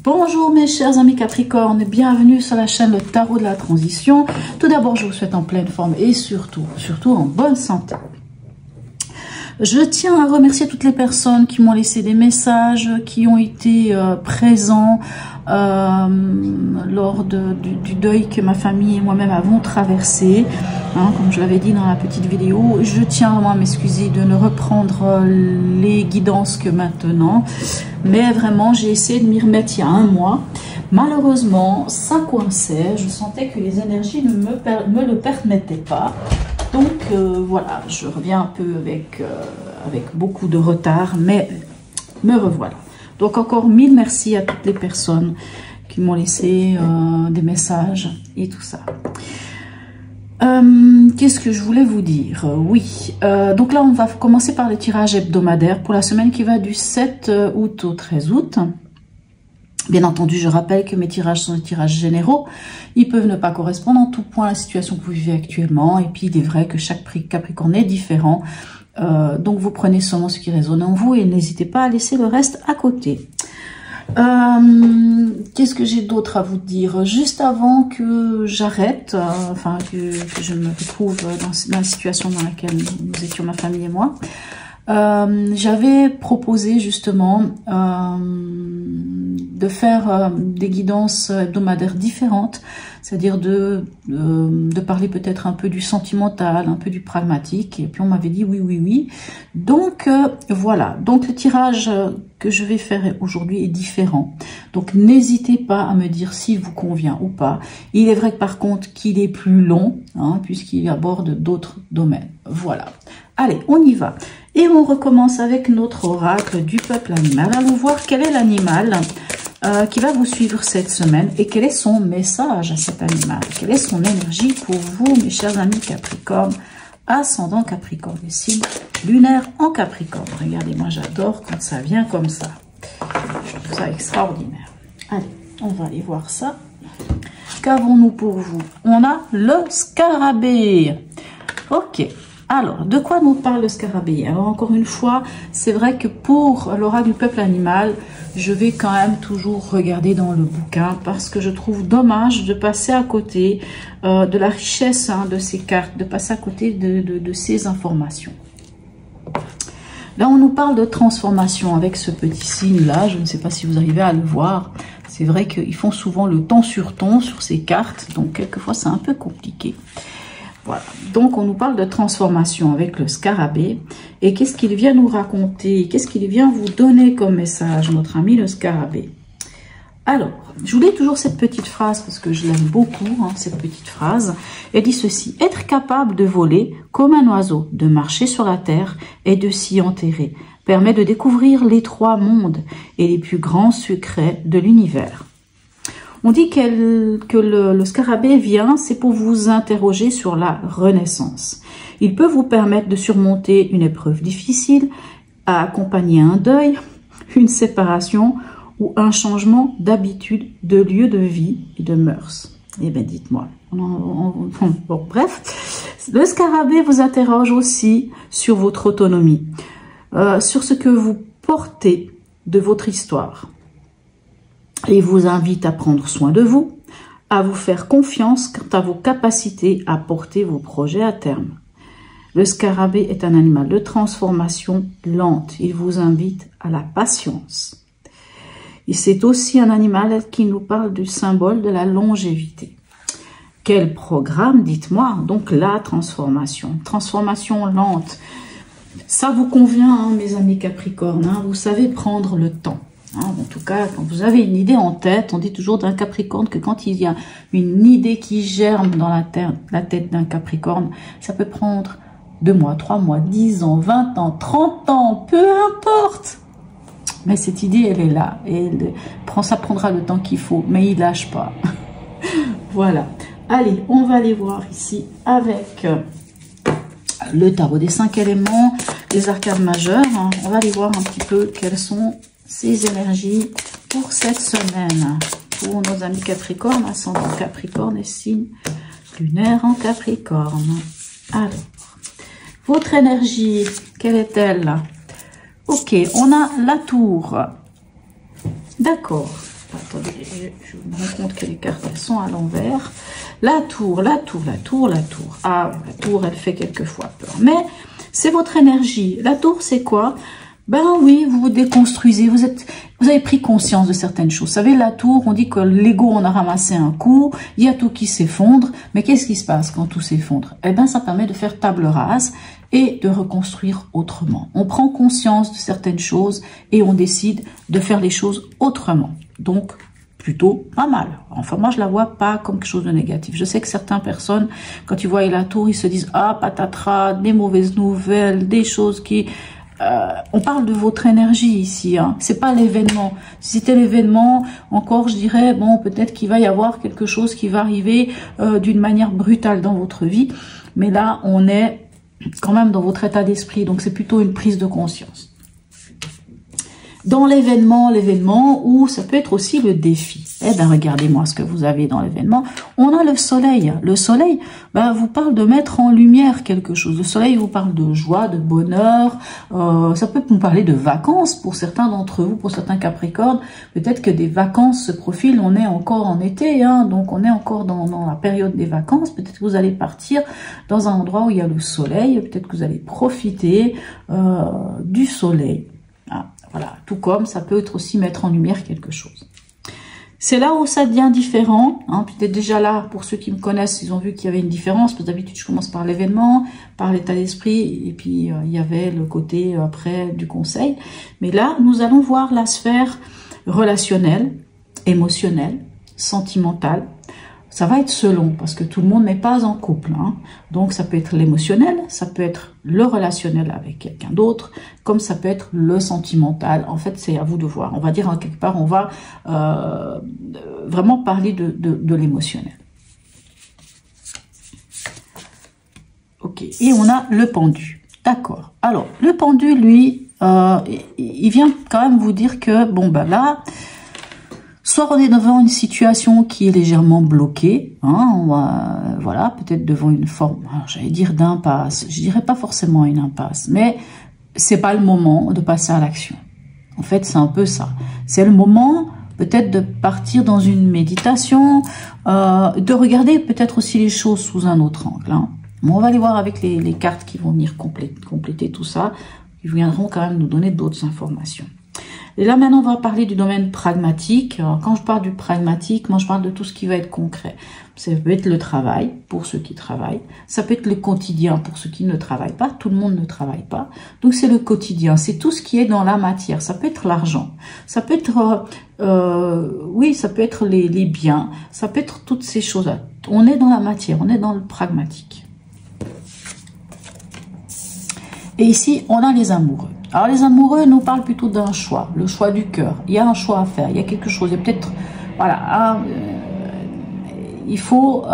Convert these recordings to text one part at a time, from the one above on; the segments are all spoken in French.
Bonjour mes chers amis Capricorne, bienvenue sur la chaîne Le Tarot de la Transition. Tout d'abord, je vous souhaite en pleine forme et surtout en bonne santé. Je tiens à remercier toutes les personnes qui m'ont laissé des messages, qui ont été présents lors du deuil que ma famille et moi-même avons traversé. Hein, comme je l'avais dit dans la petite vidéo, je tiens vraiment à m'excuser de ne reprendre les guidances que maintenant. Mais vraiment, j'ai essayé de m'y remettre il y a un mois. Malheureusement, ça coinçait. Je sentais que les énergies ne me le permettaient pas. Donc voilà, je reviens un peu avec beaucoup de retard, mais me revoilà. Donc encore mille merci à toutes les personnes qui m'ont laissé des messages et tout ça. Qu'est-ce que je voulais vous dire? Oui, donc là on va commencer par le tirage hebdomadaire pour la semaine qui va du 7 août au 13 août. Bien entendu, je rappelle que mes tirages sont des tirages généraux. Ils peuvent ne pas correspondre en tout point à la situation que vous vivez actuellement. Et puis, il est vrai que chaque Capricorne est différent. Donc, vous prenez seulement ce qui résonne en vous et n'hésitez pas à laisser le reste à côté. Qu'est-ce que j'ai d'autre à vous dire? Juste avant que j'arrête, enfin, que je me retrouve dans la situation dans laquelle nous étions, ma famille et moi, j'avais proposé justement de faire des guidances hebdomadaires différentes, c'est-à-dire de parler peut-être un peu du sentimental, un peu du pragmatique, et puis on m'avait dit oui. Donc voilà, donc le tirage que je vais faire aujourd'hui est différent, donc n'hésitez pas à me dire s'il vous convient ou pas. Il est vrai que par contre qu'il est plus long, hein, puisqu'il aborde d'autres domaines. Voilà, allez, on y va. Et on recommence avec notre oracle du peuple animal. Allons voir quel est l'animal qui va vous suivre cette semaine et quel est son message à cet animal. Quelle est son énergie pour vous, mes chers amis Capricorne, ascendant Capricorne et signe lunaire en Capricorne. Regardez, moi j'adore quand ça vient comme ça. Je trouve ça extraordinaire. Allez, on va aller voir ça. Qu'avons-nous pour vous? On a le scarabée. Ok. Alors, de quoi nous parle le scarabée? Alors, encore une fois, c'est vrai que pour l'oracle du peuple animal, je vais quand même toujours regarder dans le bouquin parce que je trouve dommage de passer à côté de la richesse de ces cartes, de passer à côté de ces informations. Là, on nous parle de transformation avec ce petit signe-là. Je ne sais pas si vous arrivez à le voir. C'est vrai qu'ils font souvent le ton sur ces cartes, donc quelquefois, c'est un peu compliqué. Voilà, donc on nous parle de transformation avec le scarabée. Et qu'est-ce qu'il vient nous raconter? Qu'est-ce qu'il vient vous donner comme message, notre ami le scarabée? Alors, je vous lis toujours cette petite phrase parce que je l'aime beaucoup, hein, cette petite phrase. Elle dit ceci: être capable de voler comme un oiseau, de marcher sur la terre et de s'y enterrer, permet de découvrir les trois mondes et les plus grands secrets de l'univers. On dit que le scarabée vient, c'est pour vous interroger sur la renaissance. Il peut vous permettre de surmonter une épreuve difficile, à accompagner un deuil, une séparation ou un changement d'habitude, de lieu de vie et de mœurs. Eh bien, dites-moi. Bon, bref, le scarabée vous interroge aussi sur votre autonomie, sur ce que vous portez de votre histoire. Et vous invite à prendre soin de vous, à vous faire confiance quant à vos capacités à porter vos projets à terme. Le scarabée est un animal de transformation lente. Il vous invite à la patience. Et c'est aussi un animal qui nous parle du symbole de la longévité. Quel programme, dites-moi, donc la transformation. Transformation lente. Ça vous convient, hein, mes amis Capricorne, hein, vous savez prendre le temps. Hein, en tout cas, quand vous avez une idée en tête, on dit toujours d'un Capricorne que quand il y a une idée qui germe dans la tête d'un Capricorne, ça peut prendre 2 mois, 3 mois, 10 ans, 20 ans, 30 ans, peu importe. Mais cette idée, elle est là. Et ça prendra le temps qu'il faut, mais il lâche pas. Voilà. Allez, on va aller voir ici avec le tarot des 5 éléments, les arcanes majeures. Hein. On va aller voir un petit peu quelles sont ces énergies pour cette semaine. Pour nos amis Capricorne, ascendant Capricorne et signe lunaire en Capricorne. Alors, votre énergie, quelle est-elle? Ok, on a la tour. D'accord. attendez, je me rends compte que les cartes, elles sont à l'envers. La tour, la tour, la tour, la tour. Ah, la tour, elle fait quelquefois peur. Mais c'est votre énergie. La tour, c'est quoi? Ben oui, vous vous déconstruisez, vous avez pris conscience de certaines choses. Vous savez, la tour, on dit que l'ego, on a ramassé un coup, il y a tout qui s'effondre. Mais qu'est-ce qui se passe quand tout s'effondre? Eh ben, ça permet de faire table rase et de reconstruire autrement. On prend conscience de certaines choses et on décide de faire les choses autrement. Donc, plutôt pas mal. Enfin, moi, je la vois pas comme quelque chose de négatif. Je sais que certaines personnes, quand ils voient la tour, ils se disent « Ah, patatras, des mauvaises nouvelles, des choses qui... » on parle de votre énergie ici, hein. C'est pas l'événement. Si c'était l'événement, encore je dirais, bon, peut-être qu'il va y avoir quelque chose qui va arriver d'une manière brutale dans votre vie. Mais là, on est quand même dans votre état d'esprit, donc c'est plutôt une prise de conscience. Dans l'événement, ou ça peut être aussi le défi. Eh bien, regardez-moi ce que vous avez dans l'événement. On a le soleil. Le soleil, ben, vous parle de mettre en lumière quelque chose. Le soleil vous parle de joie, de bonheur. Ça peut vous parler de vacances pour certains d'entre vous, pour certains Capricornes. Peut-être que des vacances se profilent. On est encore en été, hein, donc on est encore dans la période des vacances. Peut-être que vous allez partir dans un endroit où il y a le soleil. Peut-être que vous allez profiter du soleil. Ah, voilà, tout comme ça peut être aussi mettre en lumière quelque chose. C'est là où ça devient différent, hein. Peut-être déjà là, pour ceux qui me connaissent, ils ont vu qu'il y avait une différence, parce que d'habitude je commence par l'événement, par l'état d'esprit, et puis il y avait le côté après du conseil. Mais là, nous allons voir la sphère relationnelle, émotionnelle, sentimentale. Ça va être selon, parce que tout le monde n'est pas en couple, hein. Donc ça peut être l'émotionnel, ça peut être le relationnel avec quelqu'un d'autre, comme ça peut être le sentimental. En fait, c'est à vous de voir. On va dire, hein, quelque part, on va vraiment parler de l'émotionnel. Ok, et on a le pendu. D'accord. Alors, le pendu, lui, il vient quand même vous dire que, bon, ben là... Soit on est devant une situation qui est légèrement bloquée, hein, voilà, peut-être devant une forme, j'allais dire d'impasse, je dirais pas forcément une impasse, mais c'est pas le moment de passer à l'action. En fait, c'est un peu ça. C'est le moment peut-être de partir dans une méditation, de regarder peut-être aussi les choses sous un autre angle. Hein. Bon, on va aller voir avec les cartes qui vont venir compléter tout ça, qui viendront quand même nous donner d'autres informations. Et là, maintenant, on va parler du domaine pragmatique. Alors, quand je parle du pragmatique, moi, je parle de tout ce qui va être concret. Ça peut être le travail, pour ceux qui travaillent. Ça peut être le quotidien, pour ceux qui ne travaillent pas. Tout le monde ne travaille pas. Donc, c'est le quotidien. C'est tout ce qui est dans la matière. Ça peut être l'argent. Ça peut être, oui, ça peut être les biens. Ça peut être toutes ces choses-là. On est dans la matière. On est dans le pragmatique. Et ici, on a les amoureux. Alors, les amoureux nous parlent plutôt d'un choix, le choix du cœur. Il y a un choix à faire, il y a quelque chose. Il y a peut-être, voilà, il faut,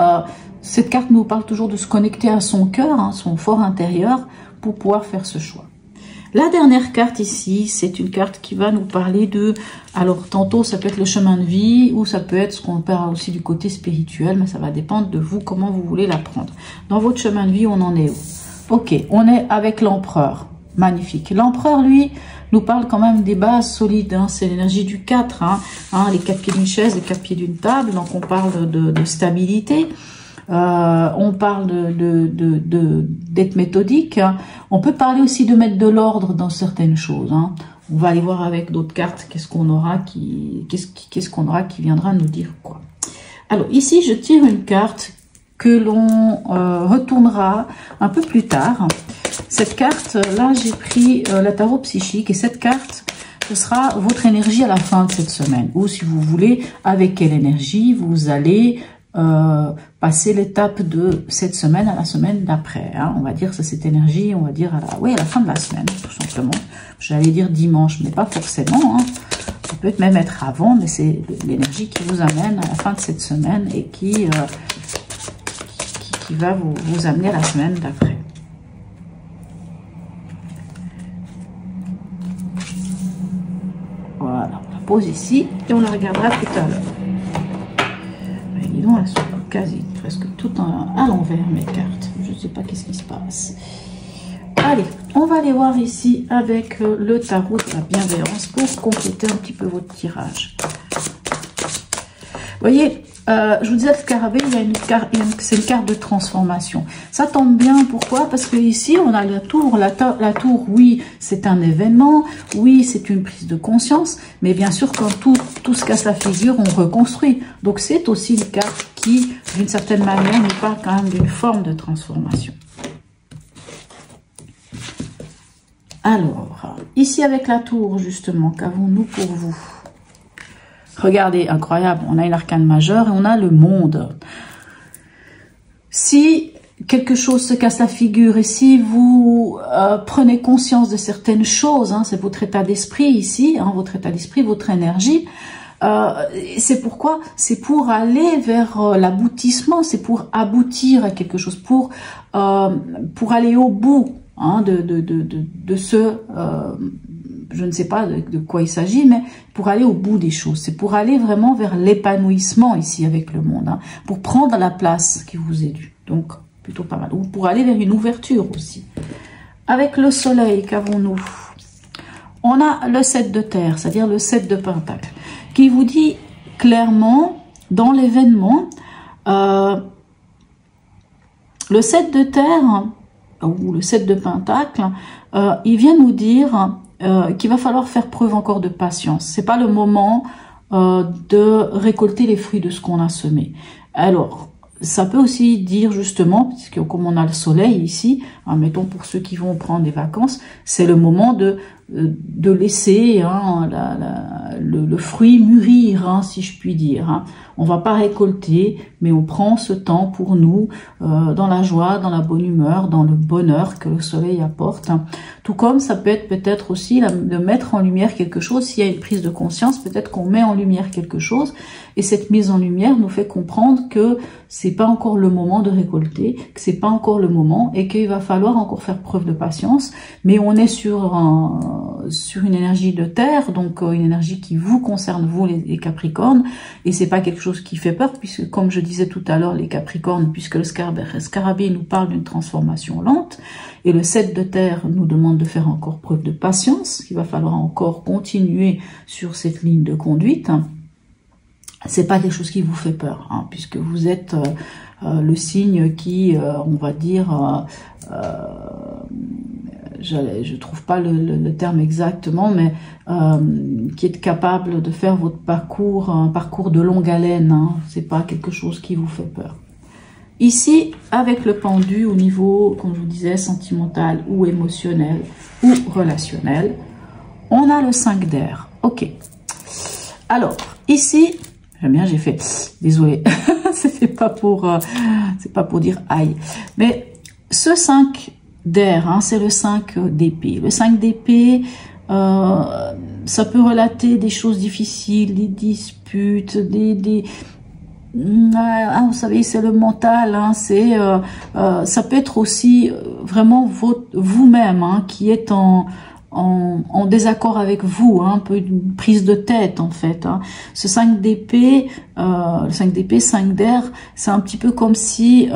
cette carte nous parle toujours de se connecter à son cœur, hein, son fort intérieur, pour pouvoir faire ce choix. La dernière carte ici, c'est une carte qui va nous parler de, alors tantôt ça peut être le chemin de vie, ou ça peut être ce qu'on parle aussi du côté spirituel, mais ça va dépendre de vous, comment vous voulez la prendre. Dans votre chemin de vie, on en est où? Ok, on est avec l'empereur. Magnifique. L'empereur, lui, nous parle quand même des bases solides. Hein. C'est l'énergie du 4. Les 4 pieds d'une chaise, les 4 pieds d'une table. Donc, on parle de stabilité. On parle d'être méthodique. Hein. On peut parler aussi de mettre de l'ordre dans certaines choses. Hein. On va aller voir avec d'autres cartes qu'est-ce qu'on aura qui viendra nous dire quoi. Alors, ici, je tire une carte que l'on retournera un peu plus tard. Cette carte, là, j'ai pris la tarot psychique et cette carte, ce sera votre énergie à la fin de cette semaine. Ou si vous voulez, avec quelle énergie vous allez passer l'étape de cette semaine à la semaine d'après. Hein. On va dire c'est cette énergie, on va dire à la fin de la semaine, tout simplement. J'allais dire dimanche, mais pas forcément. Hein. Ça peut même être avant, mais c'est l'énergie qui vous amène à la fin de cette semaine et qui va vous amener à la semaine d'après. Voilà, on la pose ici et on la regardera tout à l'heure. Dis donc, elles sont quasi presque toutes à l'envers, mes cartes. Je ne sais pas qu'est-ce qui se passe. Allez, on va aller voir ici avec le tarot de la bienveillance pour compléter un petit peu votre tirage. voyez, je vous disais, le scarabée, c'est une carte de transformation. Ça tombe bien, pourquoi? Parce que ici, on a la tour. La tour, oui, c'est un événement, oui, c'est une prise de conscience, mais bien sûr, quand tout se casse la figure, on reconstruit. Donc, c'est aussi une carte qui, d'une certaine manière, nous parle quand même d'une forme de transformation. Alors, ici avec la tour, justement, qu'avons-nous pour vous? Regardez, incroyable, on a une arcane majeure et on a le monde. Si quelque chose se casse la figure et si vous prenez conscience de certaines choses, hein, c'est votre état d'esprit ici, hein, votre état d'esprit, votre énergie, c'est pourquoi? C'est pour aller vers l'aboutissement, c'est pour aboutir à quelque chose, pour aller au bout, hein, de ce... je ne sais pas de quoi il s'agit, mais pour aller au bout des choses. C'est pour aller vraiment vers l'épanouissement ici avec le monde, hein, pour prendre la place qui vous est due. Donc, plutôt pas mal. Ou pour aller vers une ouverture aussi. Avec le soleil, qu'avons-nous? On a le 7 de terre, c'est-à-dire le 7 de pentacle, qui vous dit clairement, dans l'événement, le 7 de terre, ou le 7 de pentacle, il vient nous dire... qu'il va falloir faire preuve encore de patience. C'est pas le moment de récolter les fruits de ce qu'on a semé. Alors, ça peut aussi dire justement, puisque comme on a le soleil ici, hein, mettons pour ceux qui vont prendre des vacances, c'est le moment de laisser hein, le fruit mûrir, hein, si je puis dire. Hein. On va pas récolter, mais on prend ce temps pour nous, dans la joie, dans la bonne humeur, dans le bonheur que le soleil apporte. Hein. Tout comme ça peut être peut-être aussi de mettre en lumière quelque chose. S'il y a une prise de conscience, peut-être qu'on met en lumière quelque chose, et cette mise en lumière nous fait comprendre que c'est pas encore le moment de récolter, que c'est pas encore le moment, et qu'il va falloir encore faire preuve de patience. Mais on est sur une énergie de terre, donc une énergie qui vous concerne, vous les Capricornes, et c'est pas quelque chose qui fait peur, puisque comme je disais tout à l'heure, les Capricornes, puisque le scarabée nous parle d'une transformation lente, et le 7 de terre nous demande de faire encore preuve de patience, qu'il va falloir encore continuer sur cette ligne de conduite. C'est pas quelque chose qui vous fait peur, hein, puisque vous êtes le signe qui, on va dire, je trouve pas le terme exactement, mais qui est capable de faire votre parcours, un parcours de longue haleine. Hein, c'est pas quelque chose qui vous fait peur. Ici, avec le pendu au niveau, comme je vous disais, sentimental ou émotionnel ou relationnel, on a le 5 d'air. Ok. Alors, ici, j'aime bien, j'ai fait, désolé, c'est pas pour dire aïe. Mais ce 5 d'air, hein, c'est le 5 d'épée. Le 5 d'épée, ça peut relater des choses difficiles, des disputes, vous savez, c'est le mental, hein, ça peut être aussi vraiment vous-même, hein, qui est en désaccord avec vous, hein, un peu une prise de tête en fait. Hein. Ce 5 d'épée, le 5 d'épée, 5 d'air, c'est un petit peu comme si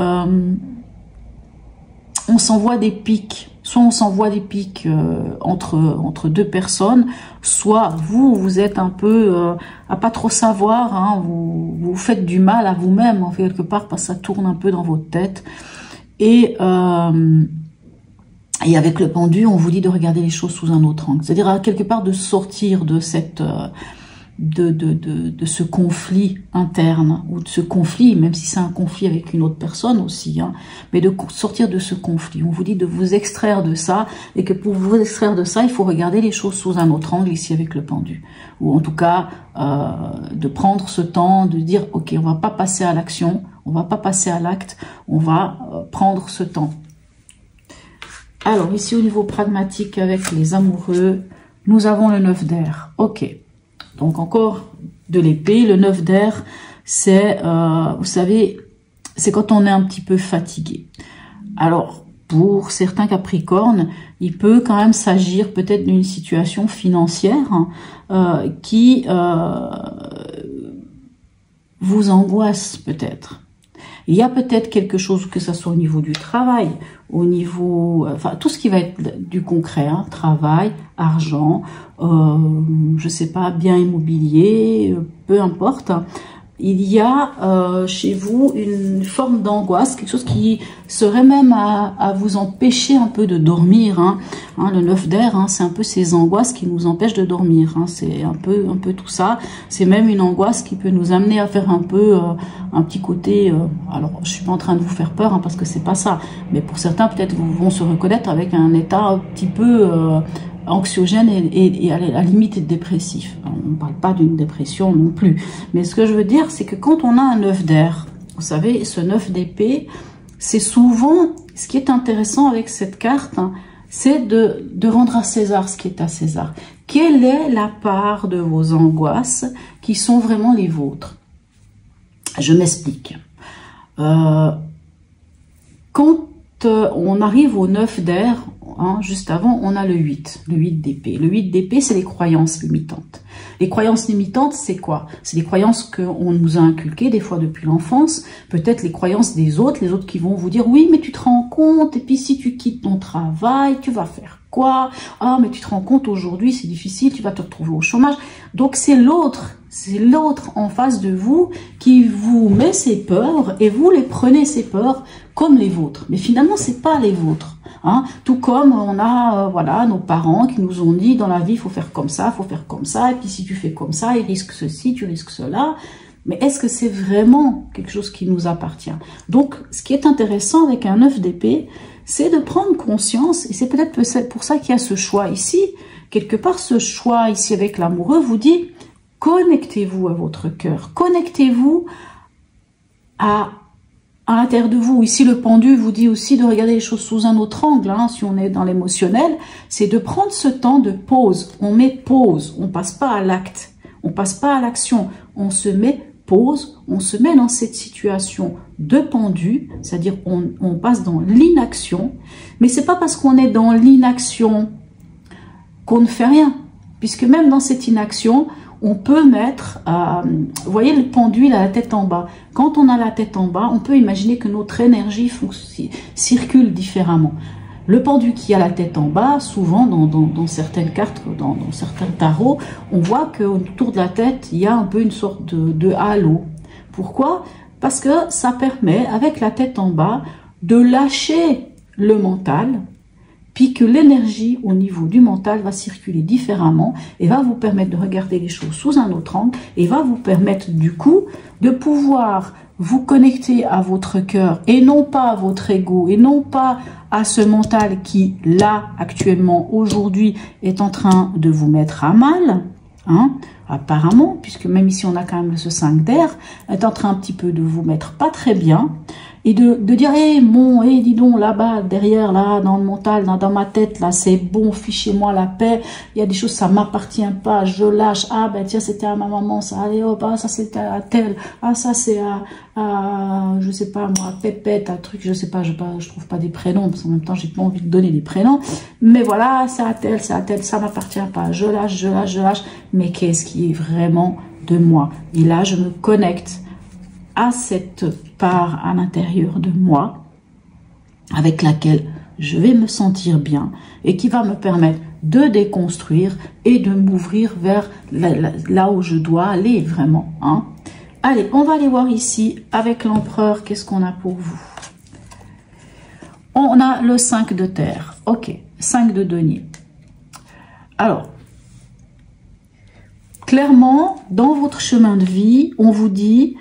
on s'envoie des pics. Soit on s'envoie des pics entre deux personnes, soit vous êtes un peu à pas trop savoir, hein, vous faites du mal à vous-même en fait, quelque part, parce que ça tourne un peu dans votre tête. Et avec le pendu, on vous dit de regarder les choses sous un autre angle. C'est-à-dire, quelque part, de sortir de cette de ce conflit interne, ou de ce conflit, même si c'est un conflit avec une autre personne aussi, hein, mais de sortir de ce conflit. On vous dit de vous extraire de ça, et que pour vous extraire de ça, il faut regarder les choses sous un autre angle, ici avec le pendu. Ou en tout cas, de prendre ce temps, de dire, ok, on va pas passer à l'action, on va pas passer à l'acte, on va prendre ce temps. Alors, ici, au niveau pragmatique, avec les amoureux, nous avons le 9 d'air. Ok. Donc, encore de l'épée. Le 9 d'air, c'est, vous savez, c'est quand on est un petit peu fatigué. Alors, pour certains Capricornes, il peut quand même s'agir peut-être d'une situation financière qui vous angoisse peut-être. Il y a peut-être quelque chose, que ce soit au niveau du travail, au niveau, enfin tout ce qui va être du concret, hein, travail, argent, je sais pas, bien immobilier, peu importe. il y a chez vous une forme d'angoisse, quelque chose qui serait même à vous empêcher un peu de dormir. Le 9 d'air, c'est un peu ces angoisses qui nous empêchent de dormir. C'est un peu tout ça. C'est même une angoisse qui peut nous amener à faire un peu un petit côté. Alors, je suis pas en train de vous faire peur parce que c'est pas ça. Mais pour certains, peut-être vont se reconnaître avec un état un petit peu anxiogène et à la limite dépressif. On ne parle pas d'une dépression non plus. Mais ce que je veux dire, c'est que quand on a un 9 d'air, vous savez, ce 9 d'épée, c'est souvent, ce qui est intéressant avec cette carte, c'est de rendre à César ce qui est à César. Quelle est la part de vos angoisses qui sont vraiment les vôtres? Je m'explique. Quand on arrive au 9 d'air, juste avant, on a le 8 d'épée. Le 8 d'épée, c'est les croyances limitantes. Les croyances limitantes, c'est quoi? C'est les croyances qu'on nous a inculquées, des fois depuis l'enfance, peut-être les croyances des autres, les autres qui vont vous dire, oui, mais tu te rends compte, et puis si tu quittes ton travail, tu vas faire quoi? Ah, mais tu te rends compte, aujourd'hui, c'est difficile, tu vas te retrouver au chômage. Donc, c'est l'autre en face de vous qui vous met ses peurs, et vous les prenez, ces peurs, comme les vôtres. Mais finalement, c'est pas les vôtres. Tout comme on a voilà, nos parents qui nous ont dit dans la vie, il faut faire comme ça, et puis si tu fais comme ça, il risque ceci, tu risques cela. Mais est-ce que c'est vraiment quelque chose qui nous appartient? Donc, ce qui est intéressant avec un 9 d'épée, c'est de prendre conscience, et c'est peut-être pour ça qu'il y a ce choix ici. Quelque part, ce choix ici avec l'amoureux vous dit, connectez-vous à votre cœur, connectez-vous à l'intérieur de vous. Ici, le pendu vous dit aussi de regarder les choses sous un autre angle. Si on est dans l'émotionnel, c'est de prendre ce temps de pause. On met pause, on passe pas à l'acte, on passe pas à l'action, on se met pause, on se met dans cette situation de pendu, c'est-à-dire on passe dans l'inaction, mais c'est pas parce qu'on est dans l'inaction qu'on ne fait rien, puisque même dans cette inaction, on peut mettre, vous voyez le pendu, il a la tête en bas. Quand on a la tête en bas, on peut imaginer que notre énergie circule différemment. Le pendu qui a la tête en bas, souvent dans certaines cartes, dans certains tarots, on voit qu'autour de la tête, il y a un peu une sorte de halo. Pourquoi? Parce que ça permet, avec la tête en bas, de lâcher le mental, puis que l'énergie au niveau du mental va circuler différemment et va vous permettre de regarder les choses sous un autre angle et va vous permettre du coup de pouvoir vous connecter à votre cœur et non pas à votre ego et non pas à ce mental qui, là, actuellement, aujourd'hui, est en train de vous mettre à mal, apparemment, puisque même ici on a quand même ce 5 d'air, est en train un petit peu de vous mettre pas très bien, et de dire, dis donc, là-bas, derrière, là, dans le mental, dans ma tête, là, c'est bon, fichez-moi la paix, il y a des choses, ça m'appartient pas, je lâche, tiens, c'était à ma maman, ça, allez, hop, ça, c'était à telle, ça, c'est à, je sais pas, moi, Pépette, un truc, je sais pas, je trouve pas des prénoms, parce qu'en même temps, j'ai pas envie de donner des prénoms, mais voilà, c'est à telle, ça m'appartient pas, je lâche, mais qu'est-ce qui est vraiment de moi? Et là, je me connecte à cette part à l'intérieur de moi avec laquelle je vais me sentir bien et qui va me permettre de déconstruire et de m'ouvrir vers là où je dois aller vraiment. Allez, on va aller voir ici avec l'empereur, qu'est-ce qu'on a pour vous? On a le 5 de terre, ok, 5 de denier. Alors, clairement, dans votre chemin de vie, on vous dit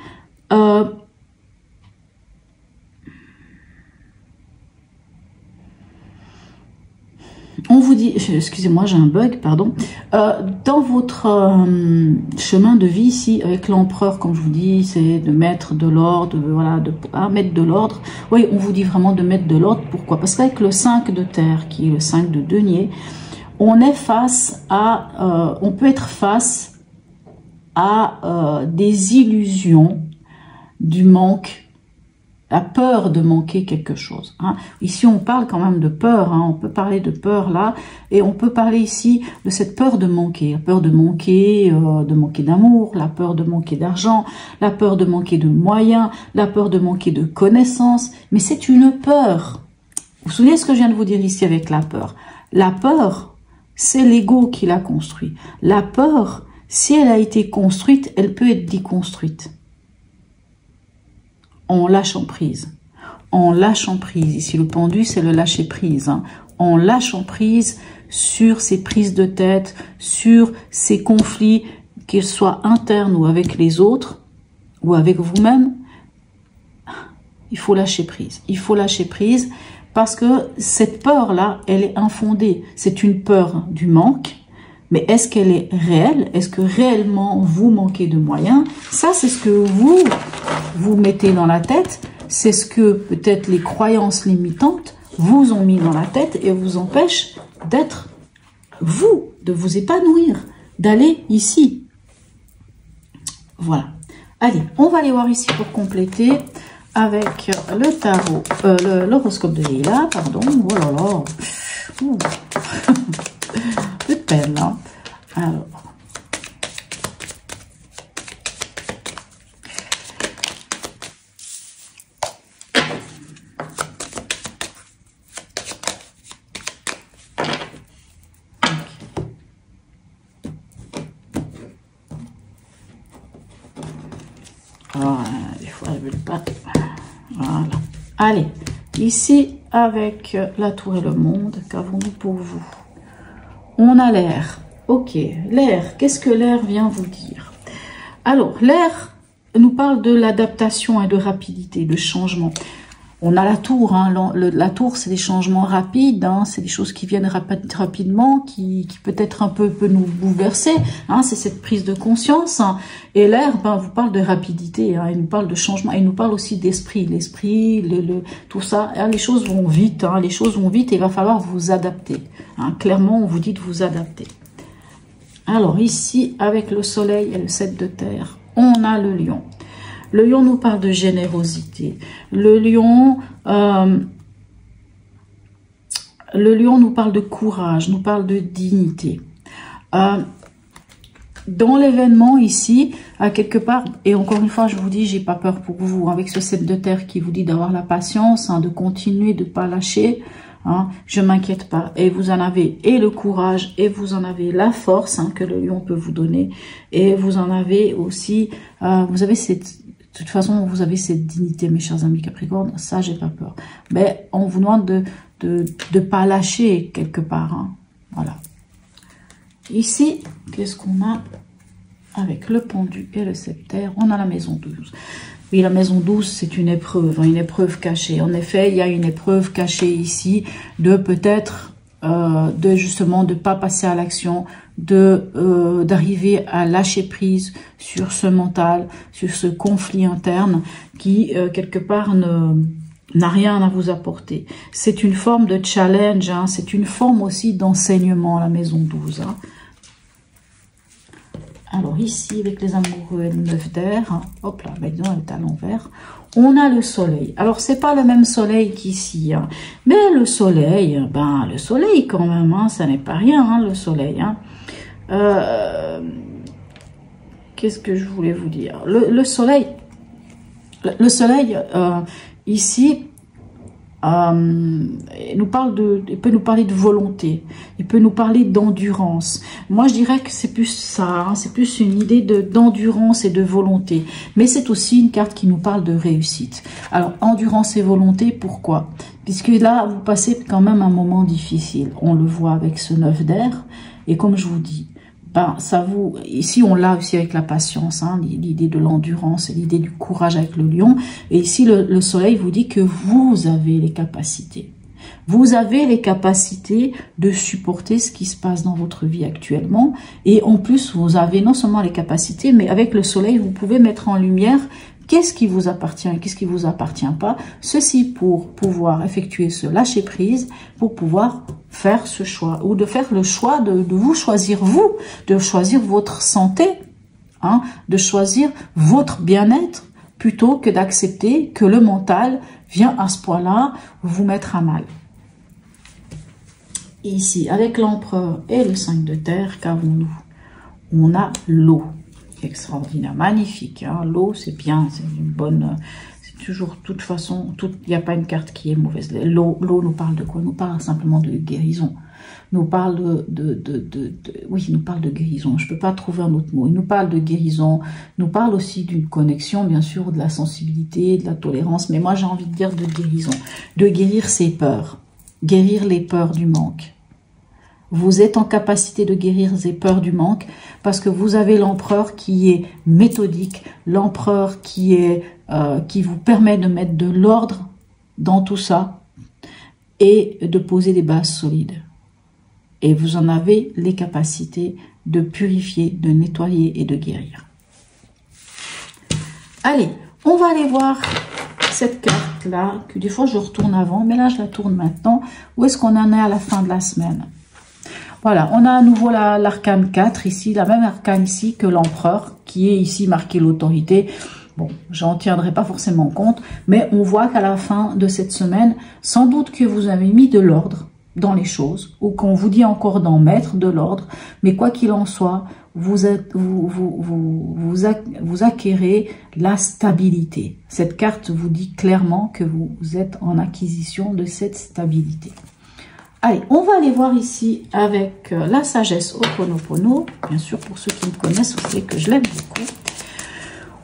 excusez-moi, j'ai un bug, pardon. Dans votre chemin de vie ici, avec l'empereur, comme je vous dis, c'est de mettre de l'ordre, voilà, mettre de l'ordre. Oui, on vous dit vraiment de mettre de l'ordre. Pourquoi? Parce qu'avec le 5 de terre, qui est le 5 de denier, on est face à, on peut être face à des illusions, du manque, la peur de manquer quelque chose. Ici, on parle quand même de peur. On peut parler de peur là, et on peut parler ici de cette peur de manquer. La peur de manquer d'amour, la peur de manquer d'argent, la peur de manquer de moyens, la peur de manquer de connaissances. Mais c'est une peur. Vous vous souvenez ce que je viens de vous dire ici avec la peur? La peur, c'est l'ego qui l'a construit. La peur, si elle a été construite, elle peut être déconstruite. en lâchant prise. En lâchant prise. Ici, le pendu, c'est le lâcher prise. Hein. En lâchant prise sur ces prises de tête, sur ces conflits, qu'ils soient internes ou avec les autres, ou avec vous-même, il faut lâcher prise. Il faut lâcher prise parce que cette peur-là, elle est infondée. C'est une peur du manque. Mais est-ce qu'elle est réelle? Est-ce que réellement vous manquez de moyens? Ça, c'est ce que vous mettez dans la tête. C'est ce que peut-être les croyances limitantes vous ont mis dans la tête et vous empêchent d'être vous, de vous épanouir, d'aller ici. Voilà. Allez, on va aller voir ici pour compléter avec le tarot, l'horoscope de Leila, pardon. Oh là là. Ouh. Peu de peine, hein. Alors. Des fois, elles ne veulent pas. Voilà. Allez, ici, avec la tour et le monde, qu'avons-nous pour vous? On a l'air. Ok, l'air. Qu'est-ce que l'air vient vous dire? Alors, l'air nous parle de l'adaptation et de rapidité, de changement. On a la tour. Hein, la tour, c'est des changements rapides. Hein, c'est des choses qui viennent rapidement, qui peut-être un peu peut nous bouleverser. Hein, c'est cette prise de conscience. Hein. Et l'air, ben, vous parle de rapidité. Hein, il nous parle de changement. Il nous parle aussi d'esprit. L'esprit, tout ça. Hein, les choses vont vite. Hein, les choses vont vite et il va falloir vous adapter. Hein, clairement, on vous dit de vous adapter. Alors ici, avec le soleil et le 7 de terre, on a le lion. Le lion nous parle de générosité. Le lion nous parle de courage, nous parle de dignité. Dans l'événement ici, quelque part, et encore une fois, je vous dis, j'ai pas peur pour vous, avec ce 7 de terre qui vous dit d'avoir la patience, hein, de continuer, de pas lâcher. Hein, je m'inquiète pas. Et vous en avez et le courage et vous en avez la force hein, que le lion peut vous donner. Et vous en avez aussi, vous avez cette... De toute façon, vous avez cette dignité, mes chers amis Capricorne, ça, j'ai pas peur. Mais on vous demande de pas lâcher quelque part. Hein. Voilà. Ici, qu'est-ce qu'on a avec le pendu et le septère? On a la maison 12. Oui, la maison 12, c'est une épreuve cachée. En effet, il y a une épreuve cachée ici de peut-être, justement, de pas passer à l'action, d'arriver à lâcher prise sur ce mental, sur ce conflit interne qui, quelque part, n'a rien à vous apporter. C'est une forme de challenge, hein, c'est une forme aussi d'enseignement, la maison 12. Hein. Alors ici, avec les amoureux et le 9 d'air, hein, hop là, maintenant elle est à l'envers, on a le soleil. Alors c'est pas le même soleil qu'ici, hein, mais le soleil quand même, hein, ça n'est pas rien, hein, le soleil. Hein. Qu'est-ce que je voulais vous dire? Le soleil, ici, il peut nous parler de volonté, il peut nous parler d'endurance. Moi, je dirais que c'est plus ça, hein, c'est plus une idée d'endurance et de volonté. Mais c'est aussi une carte qui nous parle de réussite. Alors, endurance et volonté, pourquoi? Puisque là, vous passez quand même un moment difficile. On le voit avec ce 9 d'air. Et comme je vous dis, ben, ici on l'a aussi avec la patience, hein, l'idée de l'endurance, l'idée du courage avec le lion. Et ici le soleil vous dit que vous avez les capacités. Vous avez les capacités de supporter ce qui se passe dans votre vie actuellement. Et en plus, vous avez non seulement les capacités, mais avec le soleil, vous pouvez mettre en lumière qu'est-ce qui vous appartient et qu'est-ce qui vous appartient pas. Ceci pour pouvoir effectuer ce lâcher prise, pour pouvoir faire ce choix ou de faire le choix de vous choisir vous, de choisir votre santé, hein, de choisir votre bien-être plutôt que d'accepter que le mental vient à ce point-là vous mettre à mal. Et ici, avec l'empereur et le 5 de terre, qu'avons-nous? On a l'eau. Extraordinaire, magnifique. Hein. L'eau, c'est bien, c'est une bonne... C'est toujours, de toute façon, il n'y a pas une carte qui est mauvaise. L'eau nous parle de quoi? Nous parle simplement de guérison. nous parle oui, il nous parle de guérison. Je peux pas trouver un autre mot. Il nous parle de guérison, nous parle aussi d'une connexion, bien sûr, de la sensibilité, de la tolérance. Mais moi, j'ai envie de dire de guérison, de guérir ses peurs, guérir les peurs du manque. Vous êtes en capacité de guérir ces peurs du manque parce que vous avez l'empereur qui est méthodique, l'empereur qui vous permet de mettre de l'ordre dans tout ça et de poser des bases solides. Et vous en avez les capacités de purifier, de nettoyer et de guérir. Allez, on va aller voir cette carte-là, que des fois je retourne avant, mais là je la tourne maintenant. Où est-ce qu'on en est à la fin de la semaine? Voilà, on a à nouveau l'arcane 4 ici, la même arcane ici que l'empereur, qui est ici marqué l'autorité. Bon, j'en tiendrai pas forcément compte, mais on voit qu'à la fin de cette semaine, sans doute que vous avez mis de l'ordre dans les choses, ou qu'on vous dit encore d'en mettre de l'ordre, mais quoi qu'il en soit, vous acquérez la stabilité. Cette carte vous dit clairement que vous êtes en acquisition de cette stabilité. Allez, on va aller voir ici avec la sagesse Ho'oponopono. Bien sûr, pour ceux qui me connaissent, vous savez que je l'aime beaucoup.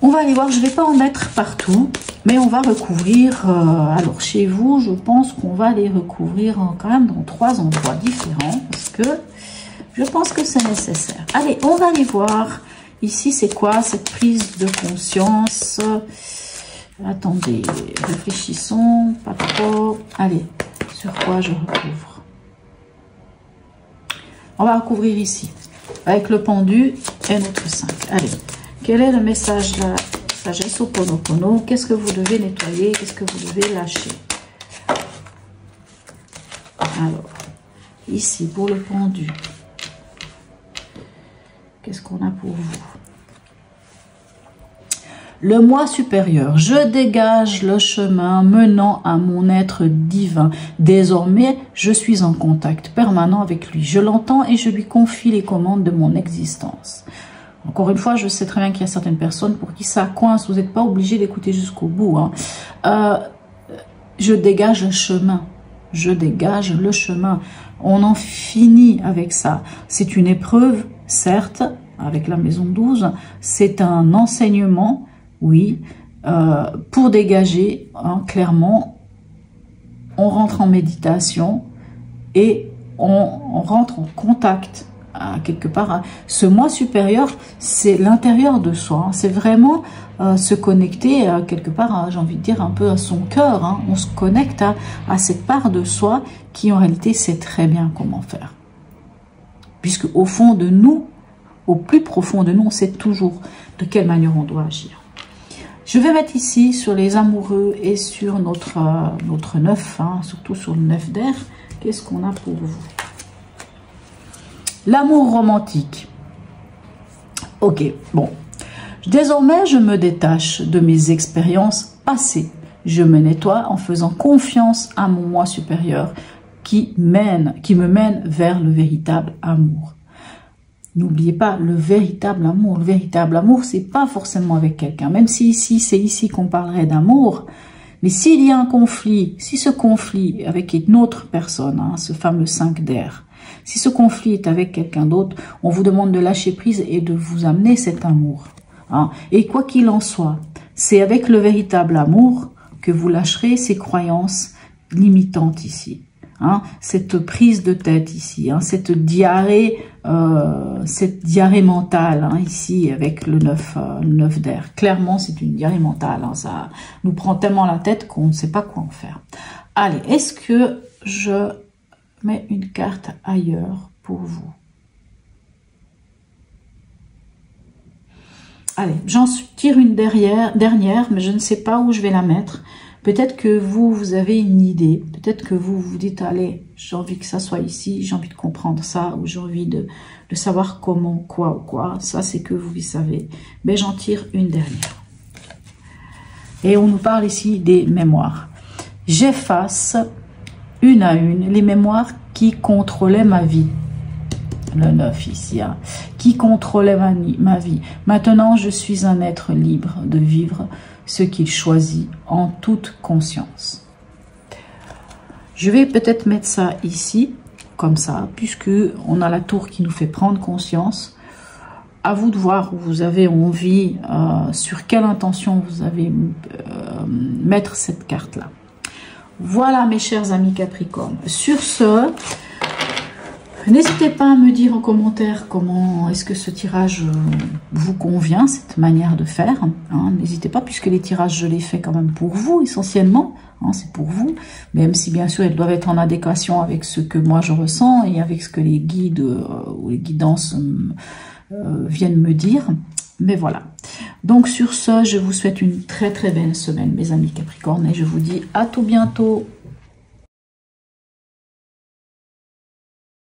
On va aller voir, je ne vais pas en mettre partout, mais on va recouvrir, alors chez vous, je pense qu'on va les recouvrir quand même dans 3 endroits différents, parce que je pense que c'est nécessaire. Allez, on va aller voir, ici c'est quoi cette prise de conscience? Attendez, réfléchissons, pas trop. Allez, sur quoi je recouvre? On va recouvrir ici, avec le pendu et notre 5. Allez. Quel est le message de la sagesse Ho'oponopono? Qu'est-ce que vous devez nettoyer? Qu'est-ce que vous devez lâcher? Alors, ici, pour le pendu, qu'est-ce qu'on a pour vous? Le moi supérieur. Je dégage le chemin menant à mon être divin. Désormais, je suis en contact permanent avec lui. Je l'entends et je lui confie les commandes de mon existence. Encore une fois, je sais très bien qu'il y a certaines personnes pour qui ça coince. Vous n'êtes pas obligé d'écouter jusqu'au bout. Hein. Je dégage le chemin. Je dégage le chemin. On en finit avec ça. C'est une épreuve, certes, avec la maison 12. C'est un enseignement, oui, pour dégager, hein, clairement. On rentre en méditation et on rentre en contact. Quelque part, hein. Ce moi supérieur, c'est l'intérieur de soi, hein. C'est vraiment se connecter quelque part, hein, j'ai envie de dire un peu à son cœur, hein. On se connecte à cette part de soi qui en réalité sait très bien comment faire, puisque au fond de nous, au plus profond de nous, on sait toujours de quelle manière on doit agir. Je vais mettre ici sur les amoureux et sur notre 9, hein, surtout sur le 9 d'air. Qu'est-ce qu'on a pour vous? L'amour romantique. Ok, bon. Désormais, je me détache de mes expériences passées. Je me nettoie en faisant confiance à mon moi supérieur qui me mène vers le véritable amour. N'oubliez pas, le véritable amour. Le véritable amour, c'est pas forcément avec quelqu'un. Même si ici, c'est ici qu'on parlerait d'amour. Mais s'il y a un conflit, si ce conflit avec une autre personne, hein, ce fameux 5 d'air, si ce conflit est avec quelqu'un d'autre, on vous demande de lâcher prise et de vous amener cet amour. Hein. Et quoi qu'il en soit, c'est avec le véritable amour que vous lâcherez ces croyances limitantes ici. Hein. Cette prise de tête ici, hein, cette diarrhée mentale, hein, ici avec le 9 d'air. Clairement, c'est une diarrhée mentale. Hein, ça nous prend tellement la tête qu'on ne sait pas quoi en faire. Allez, est-ce que je mets une carte ailleurs pour vous? Allez, j'en tire une dernière, mais je ne sais pas où je vais la mettre. Peut-être que vous avez une idée. Peut-être que vous vous dites, allez, j'ai envie que ça soit ici, j'ai envie de comprendre ça, ou j'ai envie de savoir comment, quoi ou quoi. Ça, c'est que vous savez. Mais j'en tire une dernière. Et on nous parle ici des mémoires. J'efface une à une les mémoires qui contrôlaient ma vie. Le 9 ici, hein, qui contrôlait ma vie. Maintenant, je suis un être libre de vivre ce qu'il choisit en toute conscience. Je vais peut-être mettre ça ici comme ça, puisque on a la tour qui nous fait prendre conscience. À vous de voir où vous avez envie, sur quelle intention vous avez mettre cette carte-là. Voilà mes chers amis Capricorne. Sur ce, n'hésitez pas à me dire en commentaire comment est-ce que ce tirage vous convient, cette manière de faire. Hein. N'hésitez pas, puisque les tirages, je les fais quand même pour vous, essentiellement. Hein, c'est pour vous, même si bien sûr, elles doivent être en adéquation avec ce que moi je ressens et avec ce que les guides ou les guidances viennent me dire. Mais voilà. Donc sur ce, je vous souhaite une très très belle semaine, mes amis Capricorne, et je vous dis à tout bientôt.